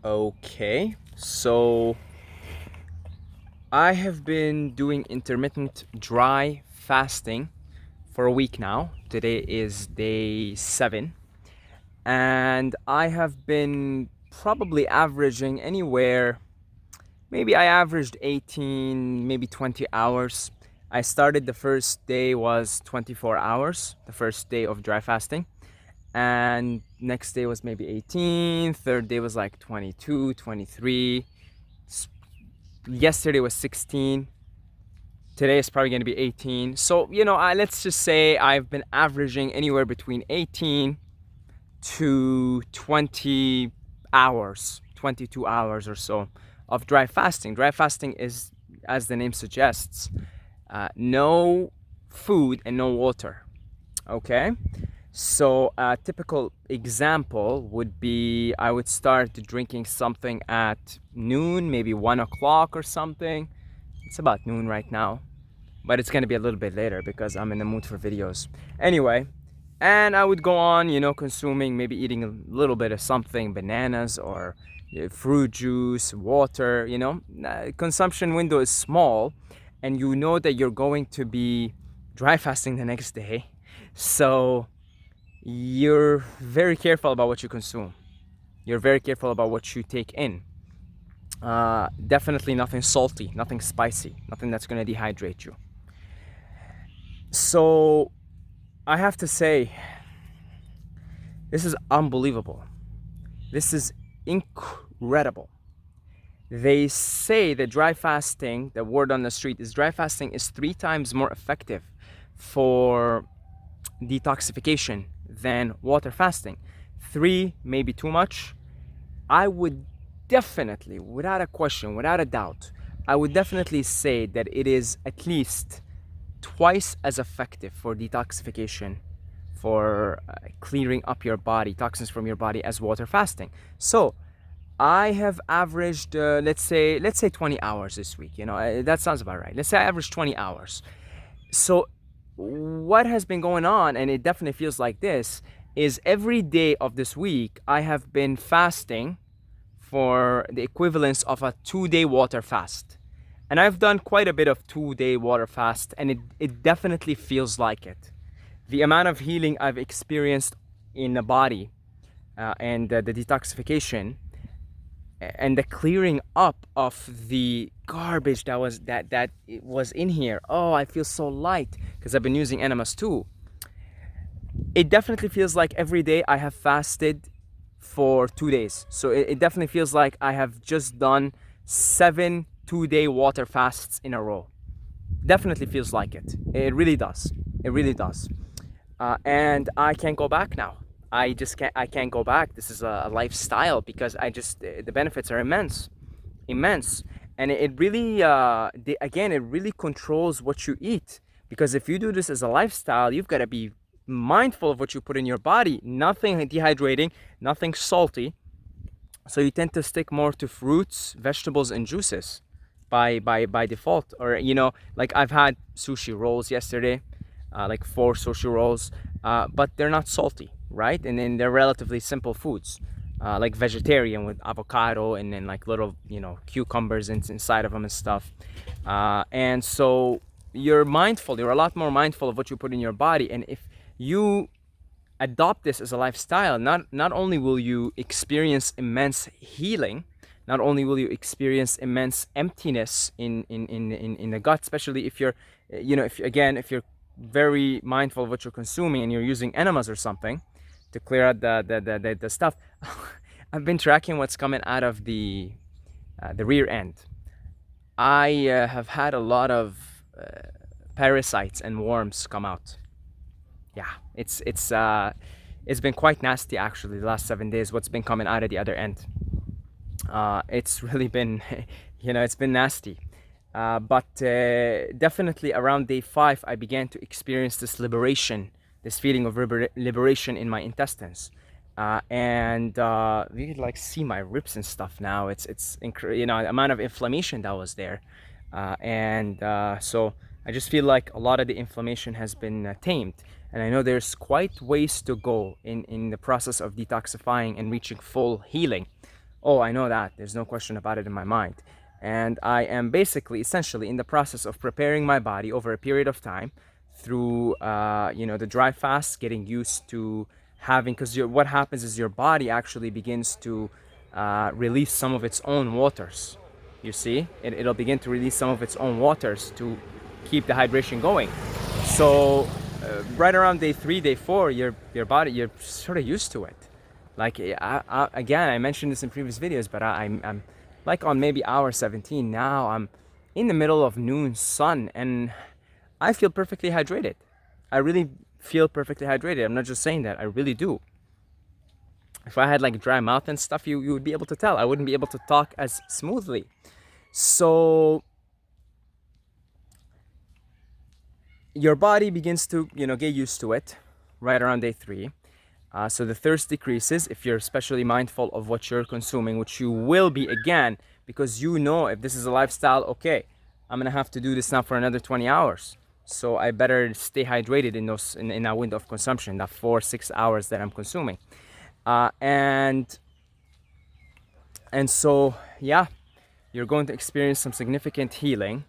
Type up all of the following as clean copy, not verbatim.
Okay, so I have been doing intermittent dry fasting for a week now. Today is day 7, and I have been probably averaging anywhere, maybe I averaged 18, maybe 20 hours. I started the first day was 24 hours, the first day of dry fasting. And next day was maybe 18, third day was like 22, 23. Yesterday was 16. Today is probably going to be 18. So, let's just say I've been averaging anywhere between 18 to 20 hours, 22 hours or so of dry fasting. Dry fasting is, as the name suggests, no food and no water. Okay? So a typical example would be I would start drinking something at noon, maybe 1 o'clock or something. It's about noon right now, but it's gonna be a little bit later because I'm in the mood for videos. Anyway, and I would go on, consuming, maybe eating a little bit of something, bananas or fruit juice, water, consumption window is small, and you know that you're going to be dry fasting the next day. So you're very careful about what you consume. You're very careful about what you take in. Definitely nothing salty, nothing spicy, nothing that's going to dehydrate you. So I have to say, this is unbelievable. This is incredible. They say that dry fasting, the word on the street is dry fasting is 3 times more effective for detoxification than water fasting. 3 may be too much. I would definitely, without a question, without a doubt, I would definitely say that it is at least twice as effective for detoxification, for clearing up your body, toxins from your body, as water fasting. So I have averaged, let's say 20 hours this week. That sounds about right. Let's say I averaged 20 hours. So what has been going on, and it definitely feels like this, is every day of this week I have been fasting for the equivalence of a 2-day water fast. And I've done quite a bit of 2-day water fast, and it definitely feels like it. The amount of healing I've experienced in the body, and the detoxification and the clearing up of the garbage that was in here. Oh, I feel so light because I've been using enemas too. It definitely feels like every day I have fasted for 2 days. So it definitely feels like I have just done 7 2-day water fasts in a row. Definitely feels like it. It really does. It really does. And I can't go back now. I can't go back. This is a lifestyle because the benefits are immense. And it really, it really controls what you eat. Because if you do this as a lifestyle, you've got to be mindful of what you put in your body. Nothing dehydrating, nothing salty. So you tend to stick more to fruits, vegetables, and juices by default. Or, like I've had sushi rolls yesterday, like 4 sushi rolls, but they're not salty, right? And then they're relatively simple foods, like vegetarian with avocado and then like little, cucumbers inside of them and stuff. And so you're a lot more mindful of what you put in your body. And if you adopt this as a lifestyle, not only will you experience immense healing, not only will you experience immense emptiness in the gut, especially if you're, if you're very mindful of what you're consuming and you're using enemas or something to clear out the stuff. I've been tracking what's coming out of the rear end. I have had a lot of parasites and worms come out. Yeah, it's been quite nasty actually the last 7 days. What's been coming out of the other end? It's really been, it's been nasty. But definitely around day 5, I began to experience this liberation, this feeling of liberation in my intestines. And you could like see my ribs and stuff now. It's the amount of inflammation that was there. So I just feel like a lot of the inflammation has been tamed. And I know there's quite ways to go in the process of detoxifying and reaching full healing. Oh, I know that. There's no question about it in my mind. And I am basically, essentially, in the process of preparing my body over a period of time through, the dry fast, getting used to having, because what happens is your body actually begins to release some of its own waters. You see, it'll begin to release some of its own waters to keep the hydration going. So, right around day 3, day 4, your body, you're sort of used to it. Like, again, I mentioned this in previous videos, but I'm like on maybe hour 17 now. I'm in the middle of noon sun, and I feel perfectly hydrated. I really feel perfectly hydrated. I'm not just saying that. I really do. If I had like dry mouth and stuff, you would be able to tell. I wouldn't be able to talk as smoothly. So your body begins to, get used to it right around day 3. So the thirst decreases if you're especially mindful of what you're consuming, which you will be again, because if this is a lifestyle, okay, I'm gonna have to do this now for another 20 hours. So I better stay hydrated in that window of consumption, that 4-6 hours that I'm consuming. And so, yeah, you're going to experience some significant healing.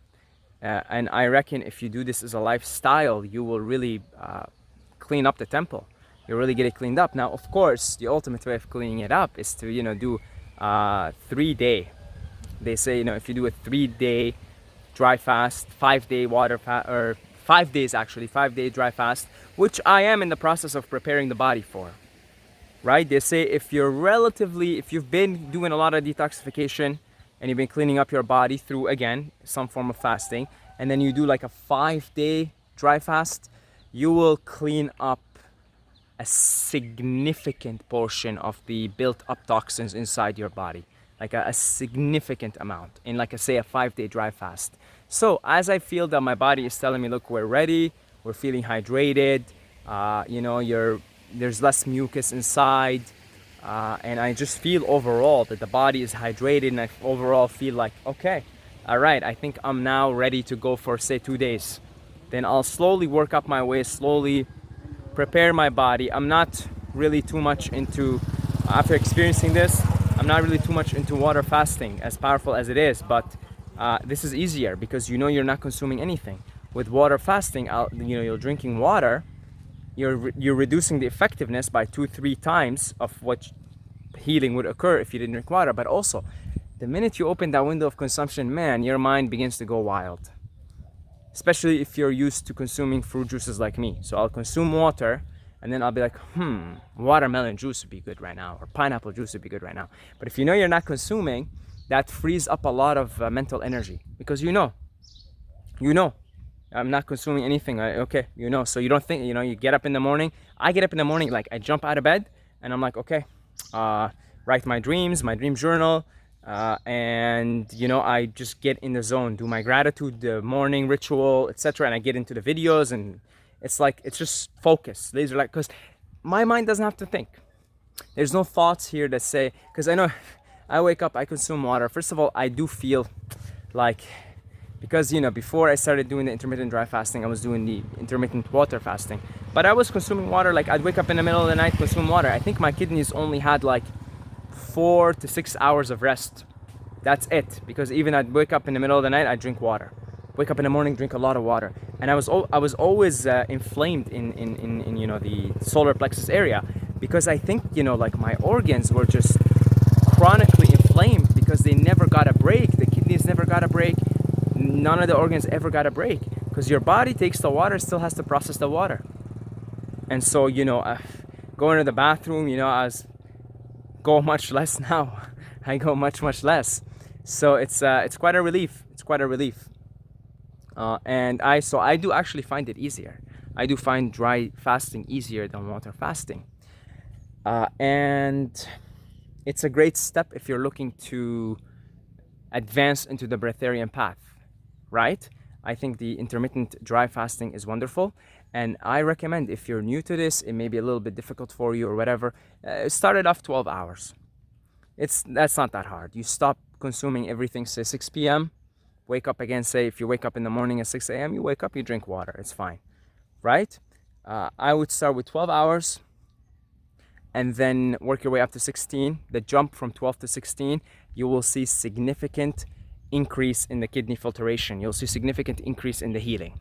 And I reckon if you do this as a lifestyle, you will really clean up the temple. You really get it cleaned up. Now, of course, the ultimate way of cleaning it up is to, do 3-day. They say, if you do a 3-day dry fast, 5-day water fast, or 5 days actually, 5-day dry fast, which I am in the process of preparing the body for. Right? They say if you've been doing a lot of detoxification and you've been cleaning up your body through, again, some form of fasting, and then you do like a 5-day dry fast, you will clean up a significant portion of the built up toxins inside your body, like a significant amount in, like, say, a 5-day dry fast. So as I feel that my body is telling me, look, we're ready, we're feeling hydrated, there's less mucus inside, and I just feel overall that the body is hydrated, and I overall feel like, okay, all right, I think I'm now ready to go for, say, 2 days. Then I'll slowly work up my way, slowly prepare my body. I'm not really too much into, after experiencing this, I'm not really too much into water fasting, as powerful as it is, but this is easier because you're not consuming anything. With water fasting, you're drinking water, you're reducing the effectiveness by 2-3 times of what healing would occur if you didn't drink water. But also, the minute you open that window of consumption, man, your mind begins to go wild. Especially if you're used to consuming fruit juices like me. So I'll consume water, and then I'll be like, watermelon juice would be good right now, or pineapple juice would be good right now. But if you're not consuming, that frees up a lot of mental energy, because I'm not consuming anything. So you don't think, you get up in the morning. I get up in the morning, like, I jump out of bed, and I'm like, okay, write my dream journal, and I just get in the zone, do my gratitude, the morning ritual, etc. And I get into the videos, and it's just focus, laser light, because my mind doesn't have to think. There's no thoughts here that say, because I know I wake up, I consume water. First of all, I do feel like, because before I started doing the intermittent dry fasting, I was doing the intermittent water fasting, but I was consuming water. Like, I'd wake up in the middle of the night, consume water. I think my kidneys only had like 4 to 6 hours of rest. That's it. Because even I'd wake up in the middle of the night, I'd drink water. Wake up in the morning, drink a lot of water. And I was always inflamed in the solar plexus area, because I think like my organs were just chronically inflamed because they never got a break. The kidneys never got a break. None of the organs ever got a break, because your body takes the water, still has to process the water. And so going to the bathroom, I go much less now. I go much less. So it's quite a relief. It's quite a relief. And I do actually find it easier. I do find dry fasting easier than water fasting. And it's a great step if you're looking to advance into the breatharian path, right? I think the intermittent dry fasting is wonderful, and I recommend, if you're new to this, it may be a little bit difficult for you or whatever, start it off 12 hours. That's not that hard. You stop consuming everything, say 6 p.m., wake up again, say if you wake up in the morning at 6 a.m., you wake up, you drink water, it's fine, right? I would start with 12 hours, and then work your way up to 16, the jump from 12 to 16, you will see significant increase in the kidney filtration. You'll see significant increase in the healing.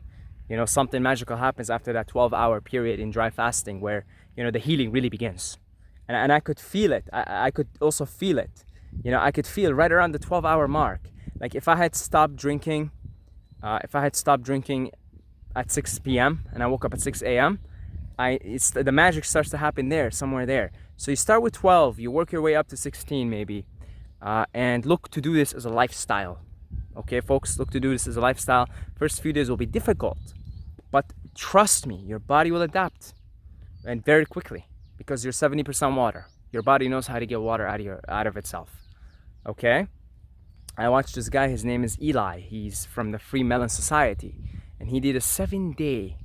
Something magical happens after that 12-hour period in dry fasting where, the healing really begins. And I could feel it. I could also feel it. I could feel right around the 12-hour mark. Like if I had stopped drinking at 6 p.m. and I woke up at 6 a.m., the magic starts to happen there, somewhere there. So you start with 12, you work your way up to 16 maybe, and look to do this as a lifestyle. Okay, folks, look to do this as a lifestyle. First few days will be difficult, but trust me, your body will adapt, and very quickly, because you're 70% water. Your body knows how to get water out of itself. Okay? I watched this guy, his name is Eli. He's from the Free Melon Society, and he did a 7-day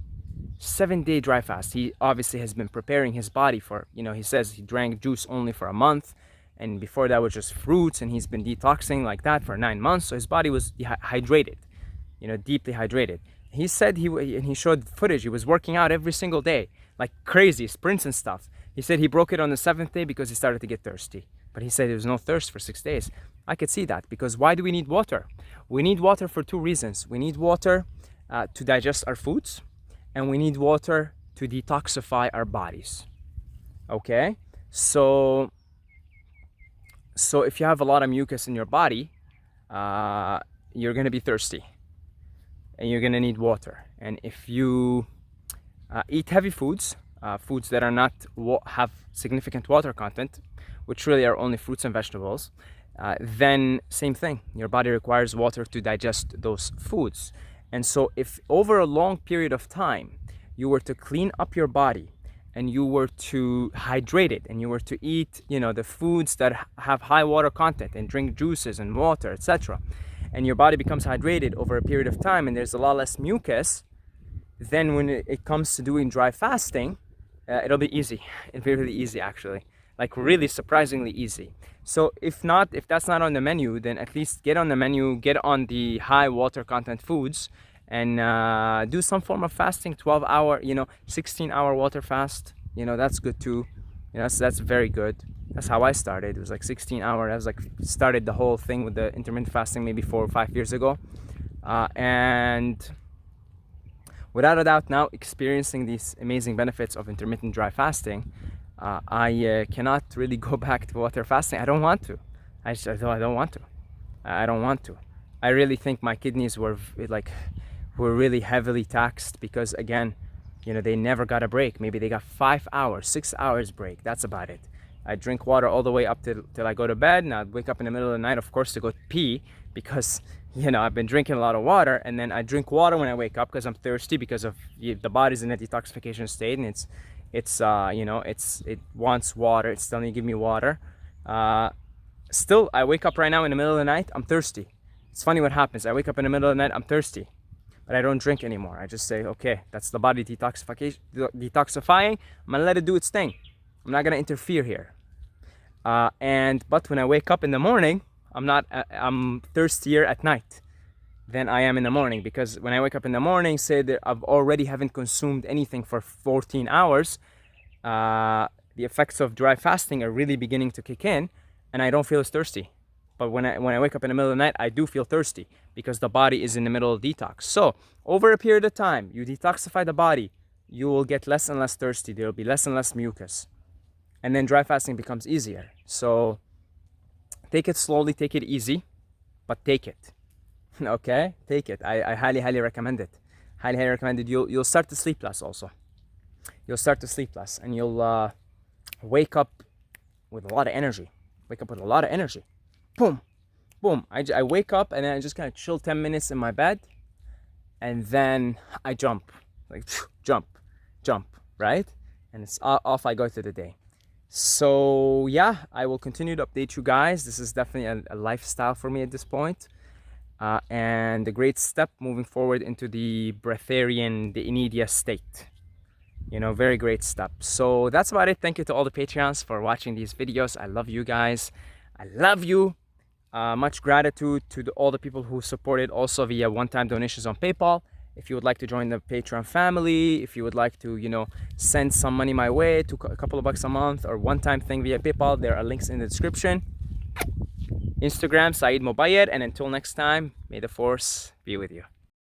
dry fast. He obviously has been preparing his body for, he says he drank juice only for a month, and before that was just fruits, and he's been detoxing like that for 9 months, so his body was hydrated, deeply hydrated. He said he showed footage, he was working out every single day, like crazy, sprints and stuff. He said he broke it on the 7th day because he started to get thirsty. But he said there was no thirst for 6 days. I could see that, because why do we need water? We need water for 2 reasons. We need water to digest our foods, and we need water to detoxify our bodies. Okay? So if you have a lot of mucus in your body, you're going to be thirsty, and you're going to need water. And if you eat heavy foods, foods that are not have significant water content, which really are only fruits and vegetables, then same thing. Your body requires water to digest those foods. And so if over a long period of time you were to clean up your body, and you were to hydrate it, and you were to eat, the foods that have high water content, and drink juices and water, etc., and your body becomes hydrated over a period of time, and there's a lot less mucus, then when it comes to doing dry fasting, it'll be easy. It'll be really easy, actually, like really surprisingly easy. So if that's not on the menu, then at least get on the menu, get on the high water content foods, and do some form of fasting, 12-hour, 16-hour water fast. That's good too. That's very good. That's how I started. It was like 16-hour. I was like started the whole thing with the intermittent fasting maybe 4 or 5 years ago, and without a doubt, now experiencing these amazing benefits of intermittent dry fasting, I cannot really go back to water fasting. I don't want to. I don't want to. I don't want to. I really think my kidneys were really heavily taxed because, again, they never got a break. Maybe they got 5 hours, 6 hours break. That's about it. I drink water all the way up till I go to bed, and I'd wake up in the middle of the night, of course, to go pee because, I've been drinking a lot of water, and then I drink water when I wake up because I'm thirsty, because of the body's in a detoxification state, and it wants water. It's telling you, give me water. Still, I wake up right now in the middle of the night, I'm thirsty. It's funny what happens. I wake up in the middle of the night, I'm thirsty, but I don't drink anymore. I just say, okay, that's the body detoxifying. I'm gonna let it do its thing. I'm not gonna interfere here. But when I wake up in the morning, I'm thirstier at night than I am in the morning, because when I wake up in the morning, say that I've already haven't consumed anything for 14 hours, the effects of dry fasting are really beginning to kick in, and I don't feel as thirsty. But when I wake up in the middle of the night, I do feel thirsty because the body is in the middle of detox. So over a period of time, you detoxify the body, you will get less and less thirsty. There will be less and less mucus, and then dry fasting becomes easier. So take it slowly, take it easy, but take it. Okay, take it. I highly recommend it. Highly recommend it. You'll start to sleep less also. You'll start to sleep less, and you'll wake up with a lot of energy. Boom, boom. I wake up, and then I just kind of chill 10 minutes in my bed, and then I jump, like jump, right? And it's off I go to the day. So yeah, I will continue to update you guys. This is definitely a lifestyle for me at this point. And a great step moving forward into the breatharian, the Inedia state. Very great step. So that's about it. Thank you to all the Patreons for watching these videos. I love you guys. I love you. Much gratitude to all the people who supported also via one-time donations on PayPal. If you would like to join the Patreon family, if you would like to, you know, send some money my way, to a couple of bucks a month or one-time thing via PayPal, there are links in the description. Instagram, Saeed Mobayed, and until next time, may the force be with you.